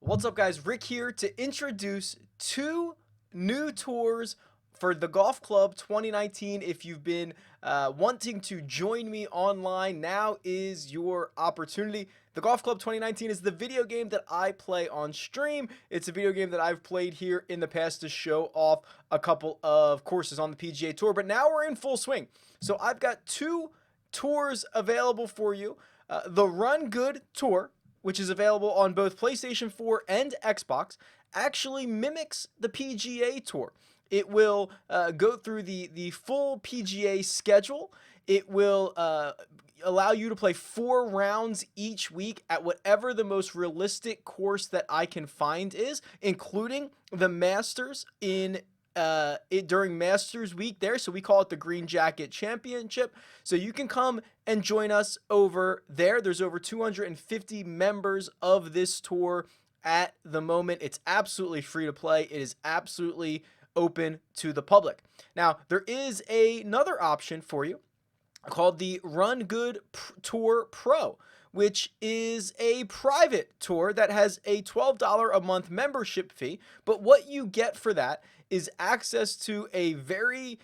What's up, guys? Rick here to introduce two new tours for the Golf Club 2019. If you've been wanting to join me online, now is your opportunity. The Golf Club 2019 is the video game that I play on stream. It's a video game that I've played here in the past to show off a couple of courses on the PGA Tour, but now we're in full swing. So I've got two tours available for you. The Run Good Tour, which is available on both PlayStation 4 and Xbox, actually mimics the PGA Tour. It will go through the full PGA schedule. It will allow you to play 4 rounds each week at whatever the most realistic course that I can find is, including the Masters during Masters week there. So we call it the Green Jacket Championship. So you can come and join us over there. There's over 250 members of this tour at the moment. It's absolutely free to play. It is absolutely open to the public. Now, there is another option for you called the Run Good Tour Pro, which is a private tour that has a $12 a month membership fee. But what you get for that is access to a very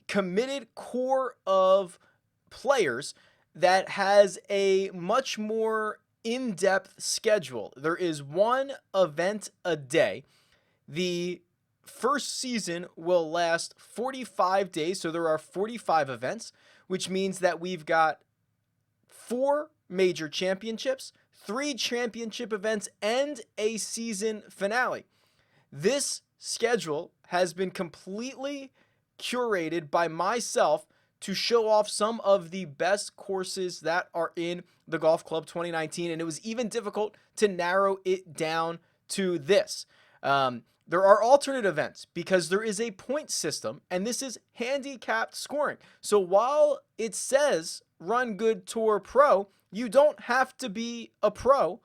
committed core of players that has a much more in-depth schedule. There is one event a day. The first season will last 45 days, so there are 45 events, which means that we've got 4 major championships, 3 championship events, and a season finale. This schedule has been completely curated by myself to show off some of the best courses that are in the Golf Club 2019, and it was even difficult to narrow it down to this. There are alternate events because there is a point system, and this is handicapped scoring. So while it says Run Good Tour Pro, you don't have to be a pro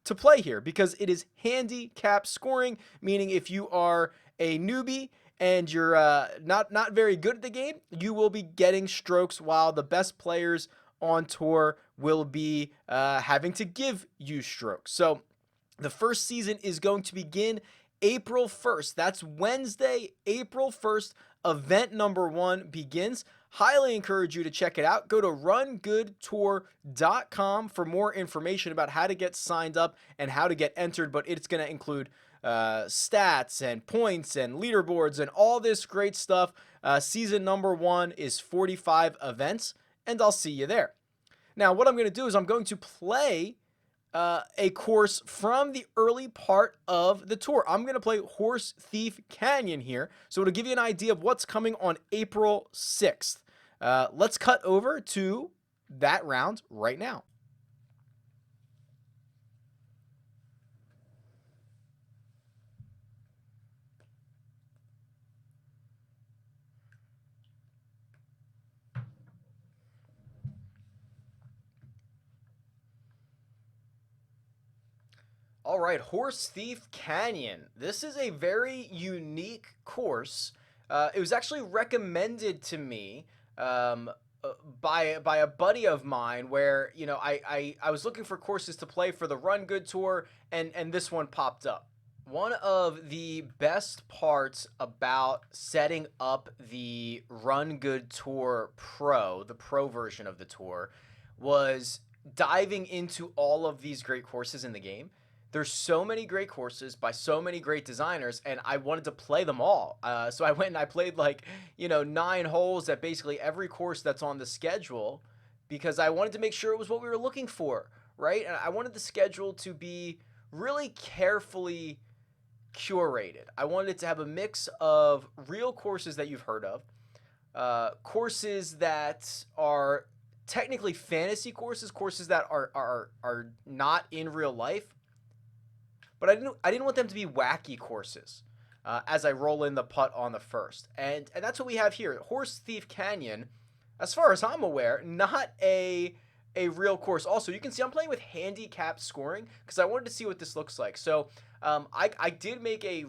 to play here because it is handicap scoring, meaning if you are a newbie and you're not very good at the game, you will be getting strokes while the best players on tour will be having to give you strokes. So the first season is going to begin April 1st. That's Wednesday, April 1st. Event number 1 begins. Highly encourage you to check it out. Go to rungoodtour.com for more information about how to get signed up and how to get entered, but it's going to include stats and points and leaderboards and all this great stuff. Season number 1 is 45 events, and I'll see you there. Now, what I'm going to do is I'm going to play a course from the early part of the tour. I'm going to play Horse Thief Canyon here, so it'll give you an idea of what's coming on April 6th. Let's cut over to that round right now. All right, Horse Thief Canyon. This is a very unique course. It was actually recommended to me by a buddy of mine where, you know, I was looking for courses to play for the Run Good Tour, and this one popped up. One of the best parts about setting up the Run Good Tour Pro, the pro version of the tour, was diving into all of these great courses in the game. There's so many great courses by so many great designers, and I wanted to play them all. So I went and I played 9 holes at basically every course that's on the schedule because I wanted to make sure it was what we were looking for, right? And I wanted the schedule to be really carefully curated. I wanted it to have a mix of real courses that you've heard of, courses that are technically fantasy courses, courses that are not in real life. But I didn't want them to be wacky courses as I roll in the putt on the first. And that's what we have here. Horse Thief Canyon, as far as I'm aware, not a real course. Also, you can see I'm playing with handicap scoring because I wanted to see what this looks like. So I did make a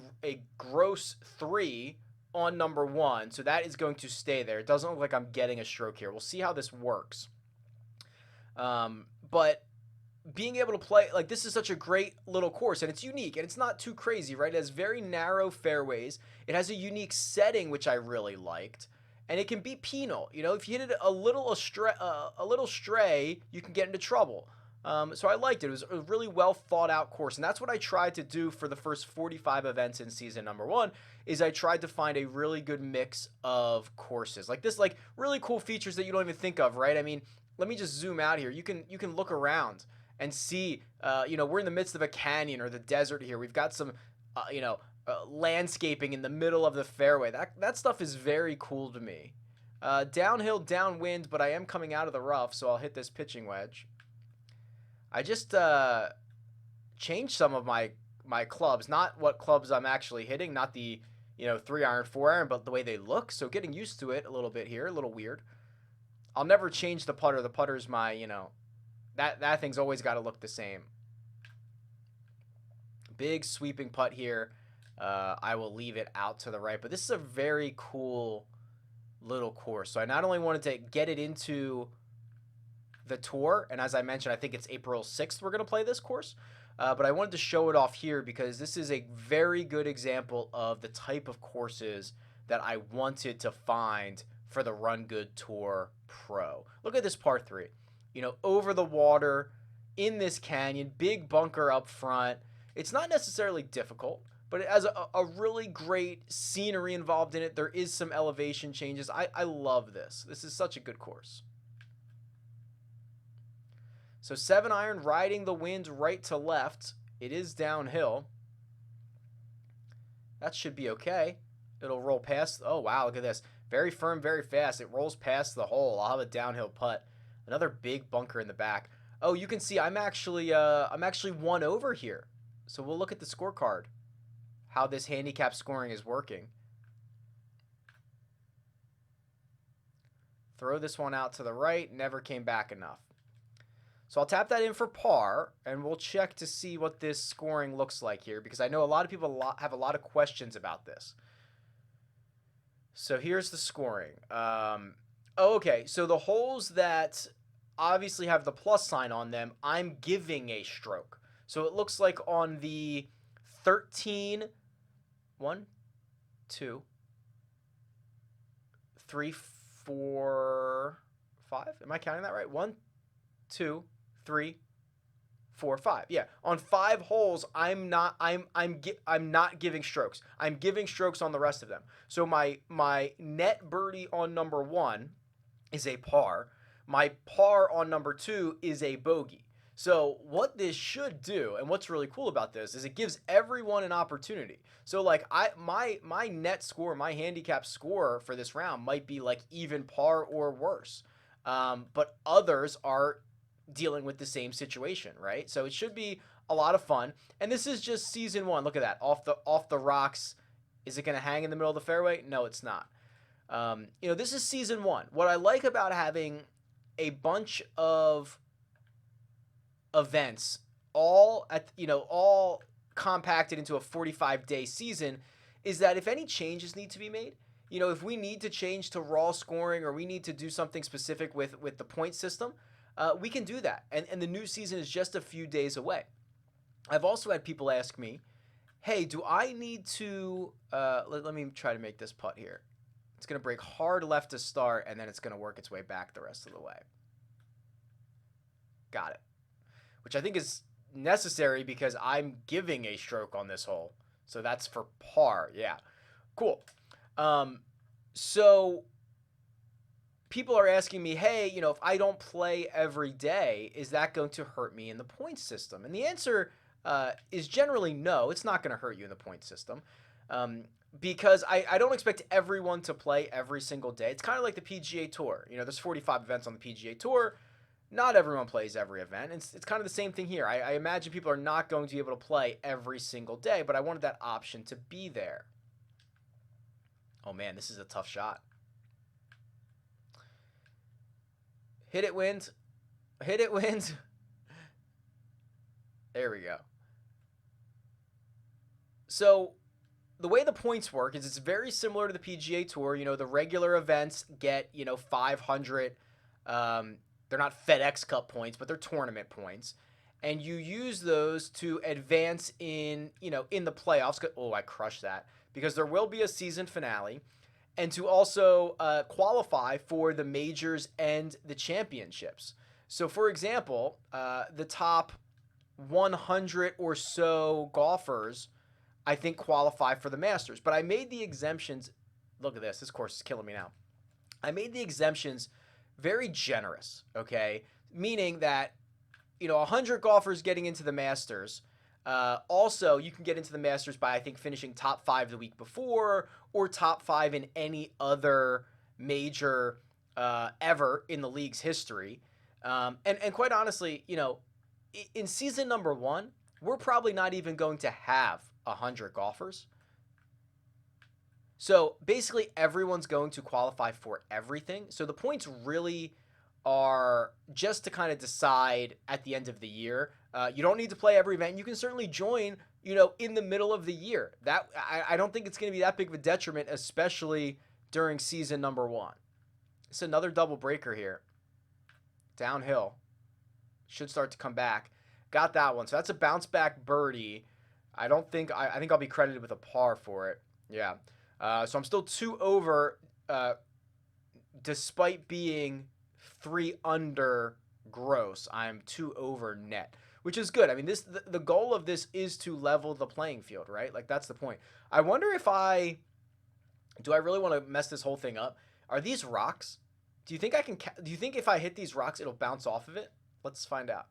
gross 3 on number 1. So that is going to stay there. It doesn't look like I'm getting a stroke here. We'll see how this works. But being able to play, like, this is such a great little course, and it's unique, and it's not too crazy, right? It has very narrow fairways. It has a unique setting, which I really liked, and it can be penal. You know, if you hit it a little stray, you can get into trouble. So I liked it. It was a really well thought out course, and that's what I tried to do for the first 45 events in season number 1. Is I tried to find a really good mix of courses like this, like really cool features that you don't even think of, right? I mean, let me just zoom out here. You can look around and see, we're in the midst of a canyon or the desert here. We've got some, landscaping in the middle of the fairway. That stuff is very cool to me. Downhill, downwind, but I am coming out of the rough, so I'll hit this pitching wedge. I just changed some of my clubs, not what clubs I'm actually hitting, not the 3-iron, 4-iron, but the way they look. So getting used to it a little bit here, a little weird. I'll never change the putter. The putter's my, that thing's always got to look the same. Big sweeping putt here. I will leave it out to the right, but this is a very cool little course. So I not only wanted to get it into the tour, and as I mentioned, I think it's April 6th we're going to play this course, but I wanted to show it off here because this is a very good example of the type of courses that I wanted to find for the Run Good Tour Pro. Look at this par 3. Over the water, in this canyon, big bunker up front. It's not necessarily difficult, but it has a really great scenery involved in it. There is some elevation changes. I love this. This is such a good course. So 7-iron, riding the wind right to left. It is downhill. That should be okay. It'll roll past. Oh, wow, look at this. Very firm, very fast. It rolls past the hole. I'll have a downhill putt. Another big bunker in the back. Oh, you can see I'm actually 1 over here. So we'll look at the scorecard, how this handicap scoring is working. Throw this one out to the right. Never came back enough. So I'll tap that in for par, and we'll check to see what this scoring looks like here, because I know a lot of people have a lot of questions about this. So here's the scoring. Okay, so the holes that obviously have the plus sign on them, I'm giving a stroke. So it looks like on the 13, 1, 2, 3, 4, 5. Am I counting that right? 1, 2, 3, 4, 5. Yeah, on 5 holes, I'm not giving strokes. I'm giving strokes on the rest of them. So my net birdie on number 1 is a par. My par on number 2 is a bogey. So what this should do, and what's really cool about this, is it gives everyone an opportunity. So like my net score, my handicap score for this round might be like even par or worse. But others are dealing with the same situation, right? So it should be a lot of fun. And this is just season 1. Look at that. Off the rocks. Is it going to hang in the middle of the fairway? No, it's not. This is season 1. What I like about having a bunch of events all compacted into a 45-day season is that if any changes need to be made, if we need to change to raw scoring or we need to do something specific with the point system, we can do that. And the new season is just a few days away. I've also had people ask me, hey, do I need to, let me try to make this putt here. It's going to break hard left to start, and then it's going to work its way back the rest of the way. Got it. Which I think is necessary because I'm giving a stroke on this hole. So that's for par. Yeah. Cool. So people are asking me, hey, if I don't play every day, is that going to hurt me in the point system? And the answer is generally no. It's not going to hurt you in the point system. Because I don't expect everyone to play every single day. It's kind of like the PGA Tour. There's 45 events on the PGA Tour. Not everyone plays every event. It's kind of the same thing here. I imagine people are not going to be able to play every single day, but I wanted that option to be there. Oh, man, this is a tough shot. Hit it, wind. Hit it, wind. There we go. So the way the points work is it's very similar to the PGA Tour. The regular events get, 500. They're not FedEx Cup points, but they're tournament points. and you use those to advance in, in the playoffs. Oh, I crushed that, because there will be a season finale, and to also qualify for the majors and the championships. So, for example, the top 100 or so golfers, I think, qualify for the Masters. But I made the exemptions. Look at this. This course is killing me now. I made the exemptions very generous, okay? Meaning that, 100 golfers getting into the Masters. Also, you can get into the Masters by, I think, finishing top 5 the week before, or top 5 in any other major ever in the league's history. And quite honestly, in season number 1, we're probably not even going to have 100 golfers. So basically, everyone's going to qualify for everything. So the points really are just to kind of decide at the end of the year. You don't need to play every event. You can certainly join, in the middle of the year. That I don't think it's going to be that big of a detriment, especially during season number 1. It's another double breaker here. Downhill. Should start to come back. Got that one. So that's a bounce back birdie. I think I'll be credited with a par for it. Yeah. So I'm still 2 over, despite being 3 under gross. I'm 2 over net, which is good. I mean, the goal of this is to level the playing field, right? Like, that's the point. I wonder if do I really want to mess this whole thing up? Are these rocks? Do you think if I hit these rocks, it'll bounce off of it? Let's find out.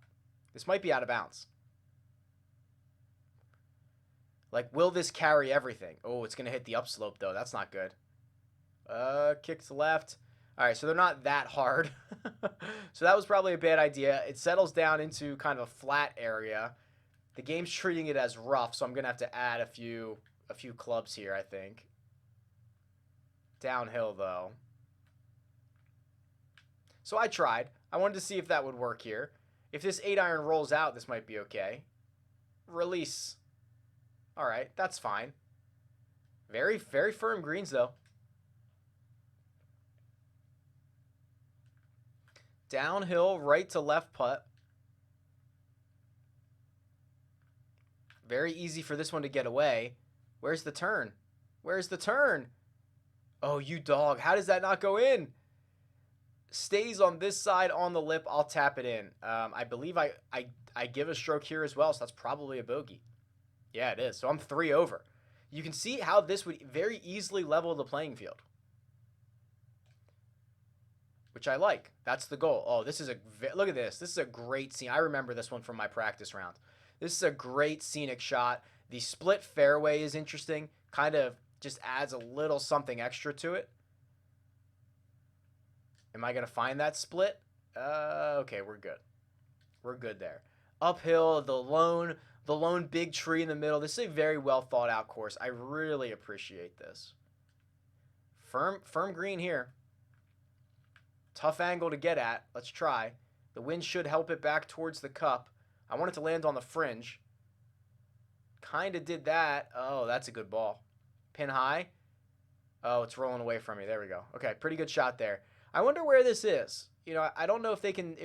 This might be out of bounds. Like, will this carry everything? Oh, it's going to hit the upslope, though. That's not good. Kicks left. All right, so they're not that hard. So that was probably a bad idea. It settles down into kind of a flat area. The game's treating it as rough, so I'm going to have to add a few clubs here, I think. Downhill, though. So I tried. I wanted to see if that would work here. If this 8-iron rolls out, this might be okay. Release. All right, that's fine. Very, very firm greens, though. Downhill, right to left putt. Very easy for this one to get away. Where's the turn? Where's the turn? Oh, you dog. How does that not go in? Stays on this side on the lip. I'll tap it in. I believe I give a stroke here as well, so that's probably a bogey. Yeah, it is. So I'm 3 over. You can see how this would very easily level the playing field, which I like. That's the goal. Oh, look at this. This is a great scene. I remember this one from my practice round. This is a great scenic shot. The split fairway is interesting. Kind of just adds a little something extra to it. Am I going to find that split? Okay, we're good. We're good there. Uphill, the lone big tree in the middle. This is a very well thought out course. I really appreciate this. Firm green here. Tough angle to get at. Let's try. The wind should help it back towards the cup. I want it to land on the fringe. Kind of did that. Oh, that's a good ball. Pin high. Oh, it's rolling away from me. There we go. Okay, pretty good shot there. I wonder where this is. I don't know if they can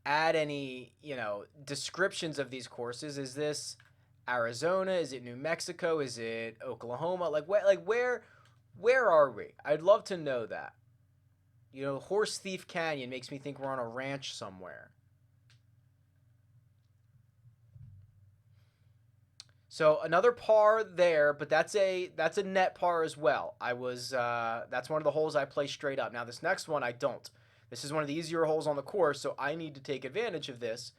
add any, descriptions of these courses. Is this Arizona? Is it New Mexico? Is it Oklahoma? Where are we? I'd love to know that. Horse Thief Canyon makes me think we're on a ranch somewhere. So another par there, but that's a net par as well. That's one of the holes I play straight up. Now this next one I don't. This is one of the easier holes on the course, so I need to take advantage of this.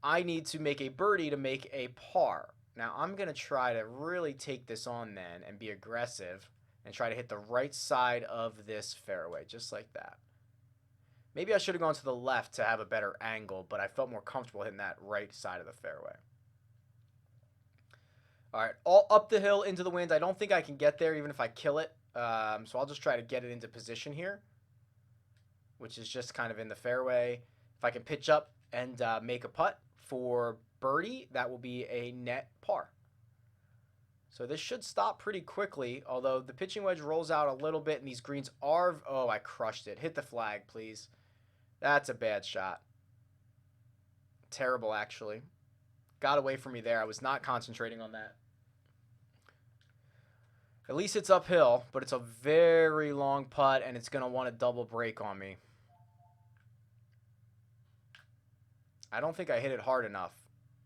I need to make a birdie to make a par. Now I'm going to try to really take this on then and be aggressive and try to hit the right side of this fairway, just like that. Maybe I should have gone to the left to have a better angle, but I felt more comfortable hitting that right side of the fairway. All right, all up the hill into the wind. I don't think I can get there even if I kill it. So I'll just try to get it into position here, which is just kind of in the fairway. If I can pitch up and make a putt for birdie, that will be a net par. So this should stop pretty quickly, although the pitching wedge rolls out a little bit, and these greens are... Oh, I crushed it. Hit the flag, please. That's a bad shot. Terrible, actually. Got away from me there. I was not concentrating on that. At least it's uphill, but it's a very long putt, and it's going to want to double break on me. I don't think I hit it hard enough,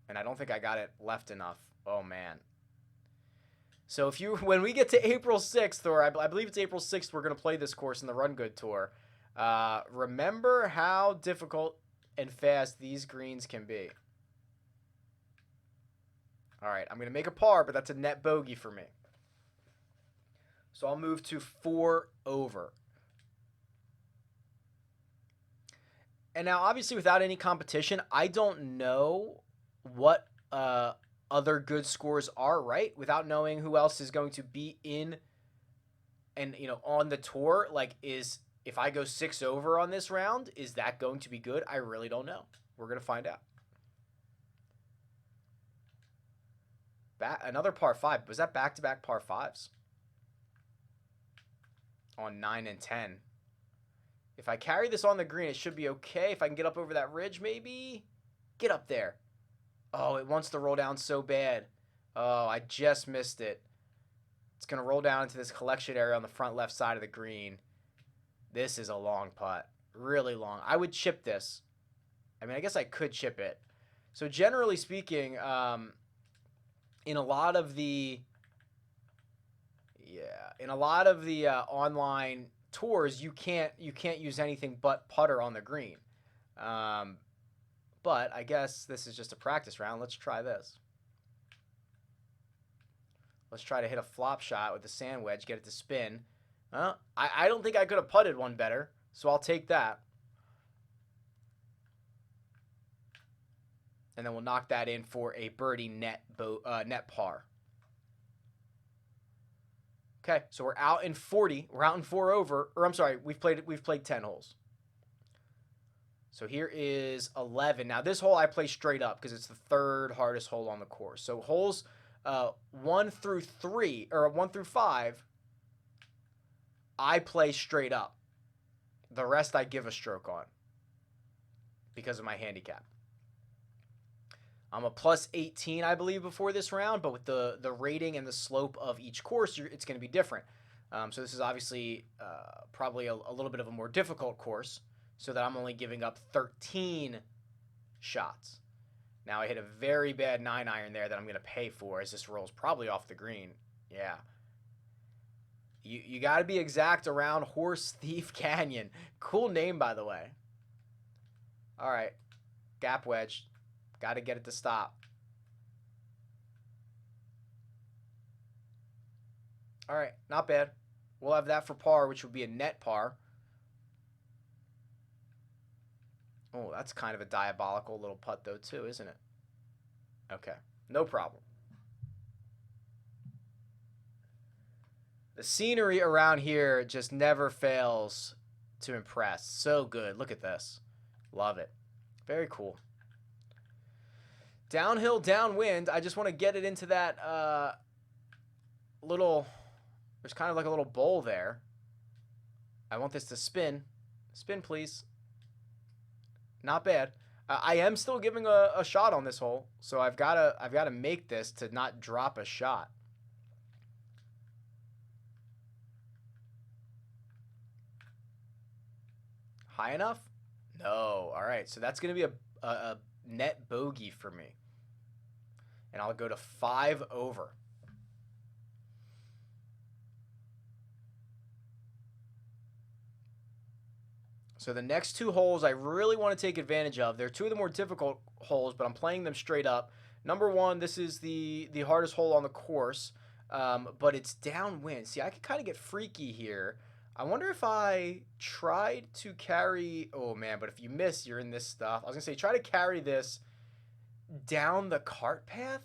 and I don't think I got it left enough. Oh, man. So when we get to April 6th, or I believe it's April 6th, we're going to play this course in the Run Good Tour. Remember how difficult and fast these greens can be. All right, I'm going to make a par, but that's a net bogey for me. So I'll move to 4 over. And now, obviously, without any competition, I don't know what other good scores are, right? Without knowing who else is going to be in and, on the tour. Like, if I go 6 over on this round, is that going to be good? I really don't know. We're going to find out. Another par 5. Was that back-to-back par 5s? On 9 and 10. If I carry this on the green, it should be okay. If I can get up over that ridge, maybe. Get up there. Oh, it wants to roll down so bad. Oh, I just missed it. It's going to roll down into this collection area on the front left side of the green. This is a long putt. Really long. I would chip this. I mean, I guess I could chip it. So generally speaking, in a lot of the online tours, you can't use anything but putter on the green. But I guess this is just a practice round. Let's try this. Let's try to hit a flop shot with the sand wedge, get it to spin. I don't think I could have putted one better, so I'll take that. And then we'll knock that in for a birdie net par. Okay, so we're out in 40. We're out in 4 over. Or I'm sorry, we've played 10 holes. So here is 11. Now this hole I play straight up because it's the 3rd hardest hole on the course. So holes 1 through 5, I play straight up. The rest I give a stroke on because of my handicap. I'm a plus 18, I believe, before this round, but with the rating and the slope of each course, it's going to be different. So this is obviously probably a little bit of a more difficult course, so that I'm only giving up 13 shots. Now I hit a very bad 9-iron there that I'm going to pay for as this rolls probably off the green. Yeah. You got to be exact around Horse Thief Canyon. Cool name, by the way. All right. Gap wedge. Got to get it to stop. All right, not bad. We'll have that for par, which would be a net par. Oh, that's kind of a diabolical little putt, though, too, isn't it? Okay, no problem. The scenery around here just never fails to impress. So good. Look at this. Love it. Very cool. Downhill, downwind. I just want to get it into that little... There's kind of like a little bowl there. I want this to spin. Spin, please. Not bad. I am still giving a shot on this hole, so I've got to make this to not drop a shot. High enough? No. All right, so that's going to be a net bogey for me. And I'll go to 5 over. So the next 2 holes I really want to take advantage of. They're 2 of the more difficult holes, but I'm playing them straight up. Number 1, this is the hardest hole on the course, but it's downwind. See, I could kind of get freaky here. I wonder if I tried to carry... Oh, man, but if you miss, you're in this stuff. I was going to say, try to carry this down the cart path,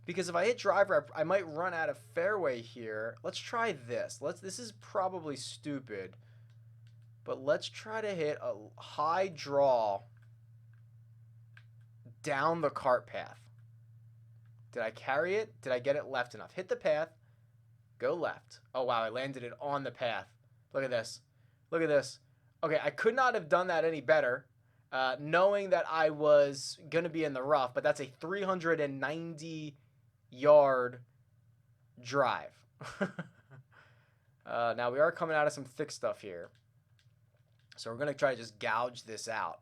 because if I hit driver, I might run out of fairway here. Let's try this. This is probably stupid, but let's try to hit a high draw down the cart path. Did I carry it? Did I get it left enough? Hit the path. Go left. Oh, wow, I landed it on the path. Look at this. Look at this. Okay, I could not have done that any better. knowing that I was going to be in the rough, but that's a 390-yard drive. Now, we are coming out of some thick stuff here. So we're going to try to just gouge this out.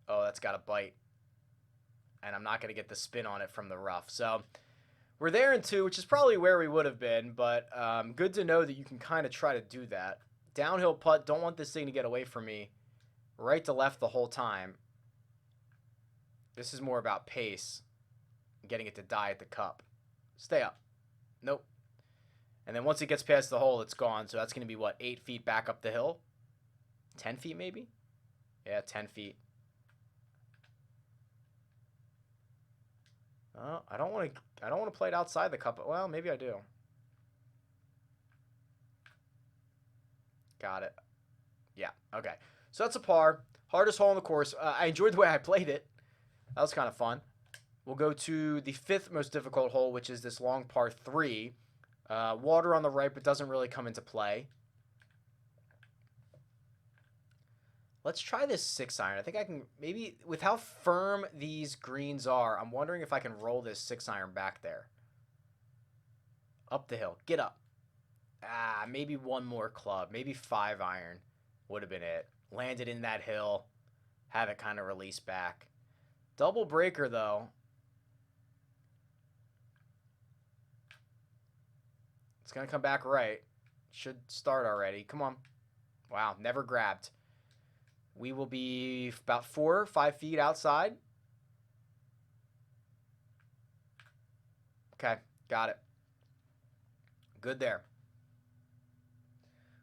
Oh, that's got a bite. And I'm not going to get the spin on it from the rough. So we're there in 2, which is probably where we would have been. But good to know that you can kind of try to do that. Downhill putt. Don't want this thing to get away from me. Right to left the whole time. This is more about pace. Getting it to die at the cup. Stay up. Nope. And then once it gets past the hole, it's gone. So that's going to be, what, 8 feet back up the hill? 10 feet maybe? Yeah, 10 feet. I don't want to play it outside the cup. Well, maybe I do. Got it. Yeah, okay. So that's a par. Hardest hole on the course. I enjoyed the way I played it. That was kind of fun. We'll go to the 5th most difficult hole, which is this long par 3. Water on the right, but doesn't really come into play. Let's try this 6-iron. I think I can, maybe, with how firm these greens are, I'm wondering if I can roll this 6-iron back there. Up the hill. Get up. Maybe one more club. Maybe 5-iron would have been it. Landed in that hill. Have it kind of release back. Double breaker, though. It's going to come back right. Should start already. Come on. Wow, never grabbed. We will be about 4 or 5 feet outside. Okay, got it. Good there.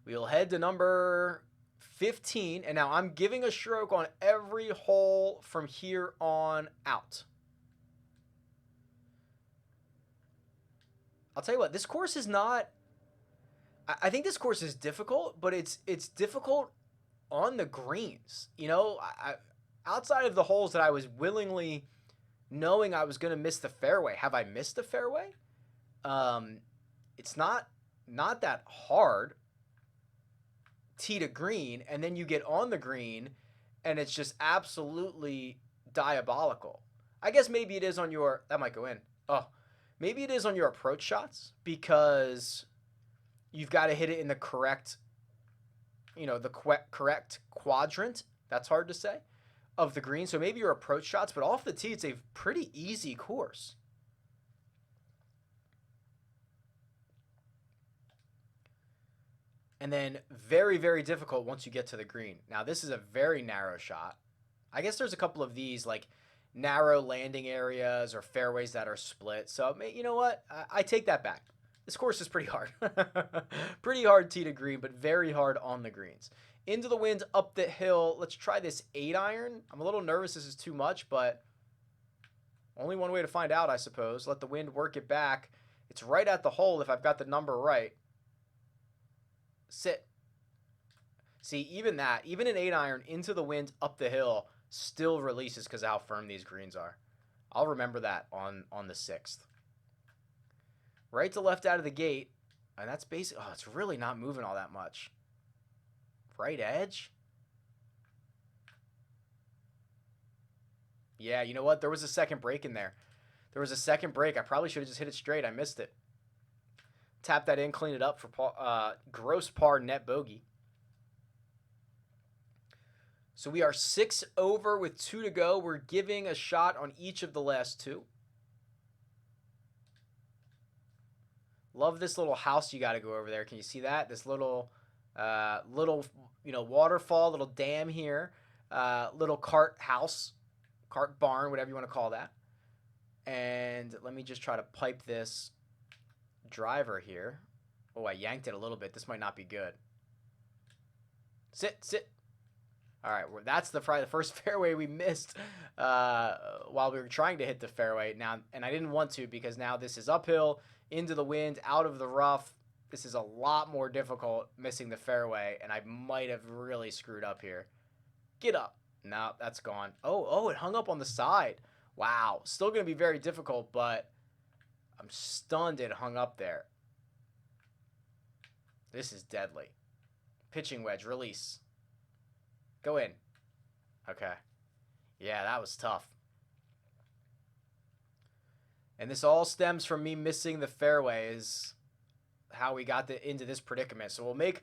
We'll head to number 15. And now I'm giving a stroke on every hole from here on out. I'll tell you what, this course is not... I think this course is difficult, but it's difficult on the greens. You know, outside of the holes that I was willingly knowing I was going to miss the fairway. Have I missed the fairway? It's not that hard, tee to green, and then you get on the green, and it's just absolutely diabolical. I guess maybe it is on your... That might go in. Oh, maybe it is on your approach shots, because you've got to hit it in the correct... You know, the correct quadrant, that's hard to say, of the green. So maybe your approach shots, but off the tee, it's a pretty easy course. And then very, very difficult once you get to the green. Now, this is a very narrow shot. I guess there's a couple of these, like, narrow landing areas or fairways that are split. So, you know what? I take that back. This course is pretty hard. Pretty hard tee to green, but very hard on the greens. Into the wind, up the hill. Let's try this 8-iron. I'm a little nervous this is too much, but only one way to find out, I suppose. Let the wind work it back. It's right at the hole if I've got the number right. Sit. See, even an 8-iron into the wind, up the hill, still releases because of how firm these greens are. I'll remember that on the 6th. Right to left out of the gate. And that's basically... Oh, it's really not moving all that much. Right edge? Yeah, you know what? There was a second break in there. There was a second break. I probably should have just hit it straight. I missed it. Tap that in, clean it up for gross par net bogey. So we are 6 over with 2 to go. We're giving a shot on each of the last 2. Love this little house you got to go over there. Can you see that? This little waterfall, little dam here, little cart house, cart barn, whatever you want to call that. And let me just try to pipe this driver here. Oh, I yanked it a little bit. This might not be good. Sit. All right, well, that's probably the first fairway we missed while we were trying to hit the fairway. Now, and I didn't want to because now this is uphill, into the wind, out of the rough. This is a lot more difficult missing the fairway, and I might have really screwed up here. Get up. No, that's gone. Oh, it hung up on the side. Wow. Still going to be very difficult, but I'm stunned it hung up there. This is deadly. Pitching wedge, release. Go in. Okay. Yeah, that was tough. And this all stems from me missing the fairway is how we got into this predicament. So we'll make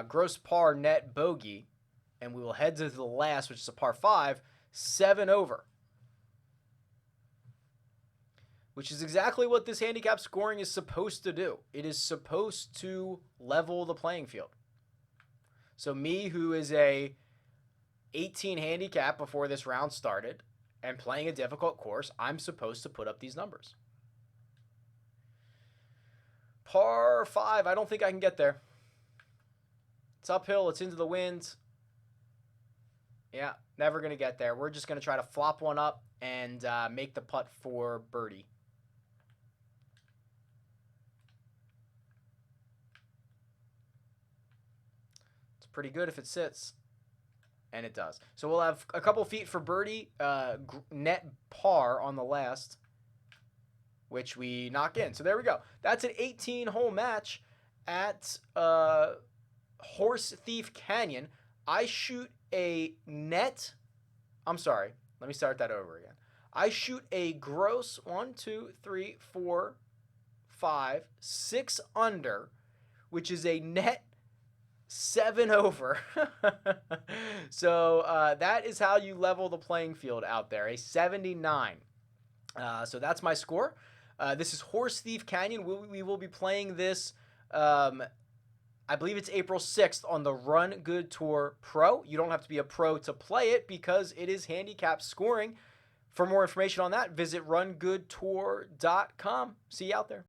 gross par net bogey, and we will head to the last, which is a par 5, 7 over. Which is exactly what this handicap scoring is supposed to do. It is supposed to level the playing field. So me, who is a 18 handicap before this round started and playing a difficult course, I'm supposed to put up these numbers. Par 5, I don't think I can get there. It's uphill, it's into the wind. Yeah, never going to get there. We're just going to try to flop one up and make the putt for birdie. It's pretty good if it sits. And it does. So we'll have a couple feet for birdie, net par on the last, which we knock in. So there we go. That's an 18-hole match at Horse Thief Canyon. I shoot a net. I'm sorry. Let me start that over again. I shoot a gross 1, 2, 3, 4, 5, 6 under, which is a net 7 over. So that is how you level the playing field out there, a 79. So that's my score. This is Horse Thief Canyon. We will be playing this, I believe it's April 6th on the Run Good Tour Pro. You don't have to be a pro to play it because it is handicap scoring. For more information on that, visit rungoodtour.com. See you out there.